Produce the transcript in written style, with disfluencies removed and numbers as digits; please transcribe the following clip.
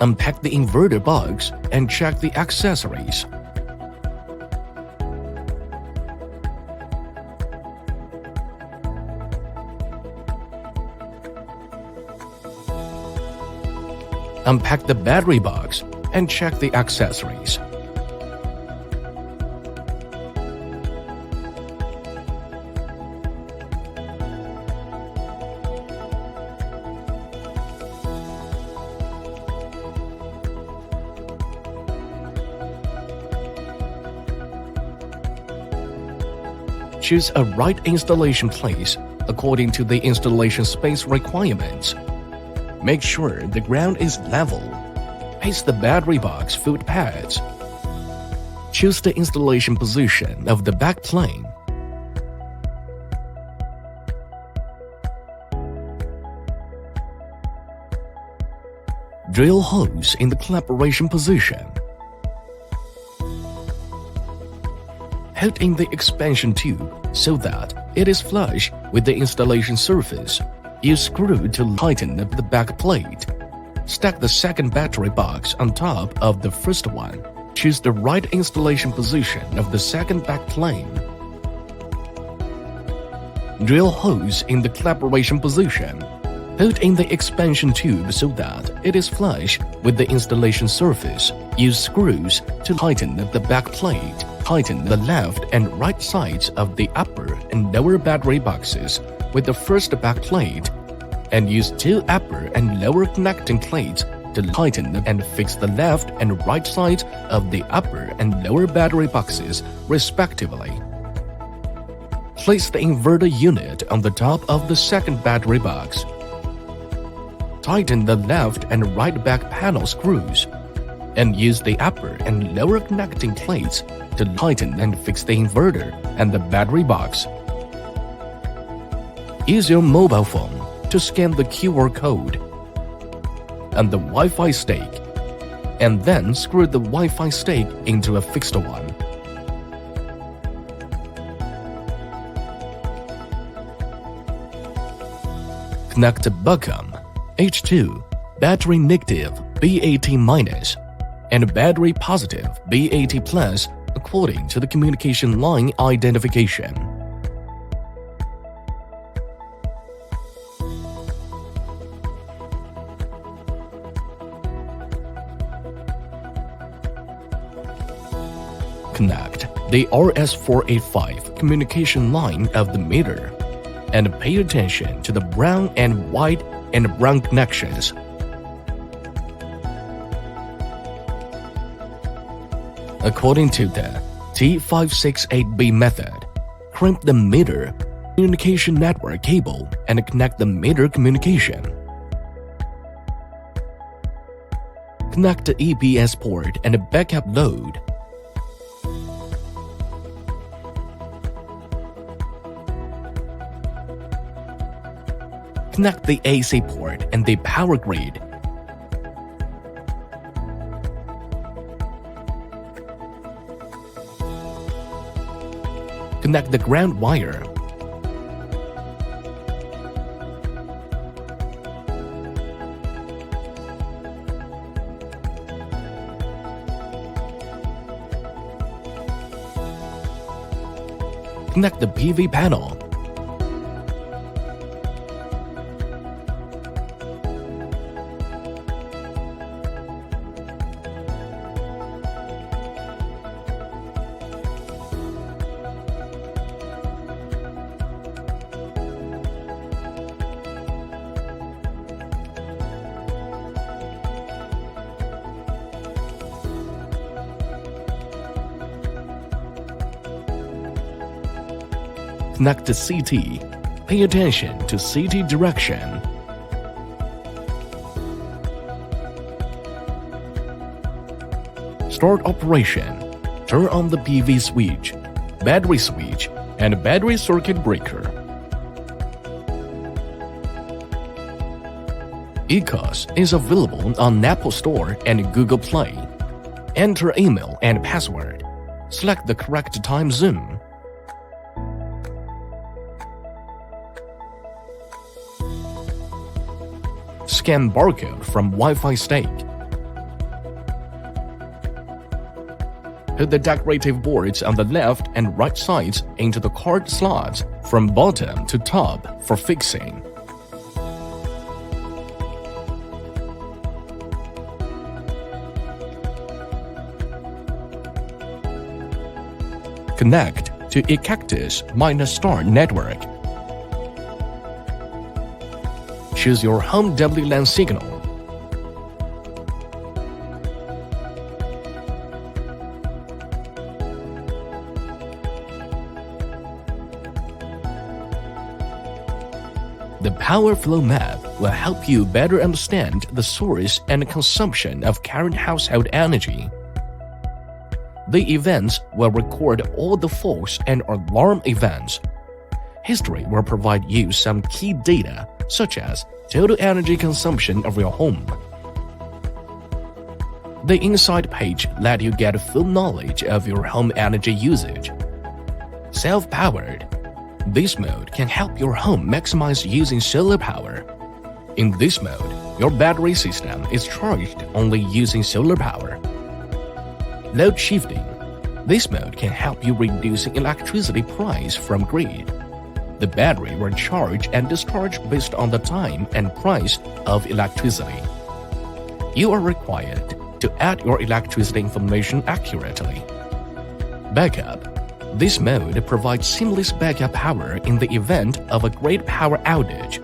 Unpack the inverter box and check the accessories. Unpack the battery box and check the accessories. Choose a right installation place according to the installation space requirements. Make sure the ground is level. Place the battery box foot pads. Choose the installation position of the back plane. Drill holes in the collaboration position. Hold in the expansion tube so that it is flush with the installation surface. Use screw to tighten up the back plate. Stack the second battery box on top of the first one. Choose the right installation position of the second back plane. Drill holes in the collaboration position. Hold in the expansion tube so that it is flush with the installation surface. Use screws to tighten up the back plate. Tighten the left and right sides of the upper and lower battery boxes with the first back plate, and use two upper and lower connecting plates to tighten and fix the left and right sides of the upper and lower battery boxes, respectively. Place the inverter unit on the top of the second battery box. Tighten the left and right back panel screws, and use the upper and lower connecting plates to tighten and fix the inverter and the battery box. Use your mobile phone to scan the QR code and the Wi-Fi stick, and then screw the Wi-Fi stick into a fixed one. Connect the Buckham H2 battery negative BAT- and battery positive BAT+ according to the communication line identification. Connect the RS485 communication line of the meter and pay attention to the brown and white and brown connections. According to the T568B method, crimp the meter communication network cable and connect the meter communication. Connect the EBS port and a backup load. Connect the AC port and the power grid. Connect the ground wire. Connect the PV panel. Connect the CT. Pay attention to CT direction. Start operation. Turn on the PV switch, battery switch, and battery circuit breaker. ECOS is available on Apple Store and Google Play. Enter email and password. Select the correct time zone. Scan barcode from Wi-Fi stick. Put the decorative boards on the left and right sides into the card slots from bottom to top for fixing. Connect to eCactus-Star network. Choose your home WLAN signal. The power flow map will help you better understand the source and consumption of current household energy. The events will record all the false and alarm events. History will provide you some key data, such as total energy consumption of your home. The inside page lets you get full knowledge of your home energy usage. Self-powered. This mode can help your home maximize using solar power. In this mode, your battery system is charged only using solar power. Load shifting. This mode can help you reduce electricity price from grid. The battery will charge and discharge based on the time and price of electricity. You are required to add your electricity information accurately. Backup. This mode provides seamless backup power in the event of a great power outage.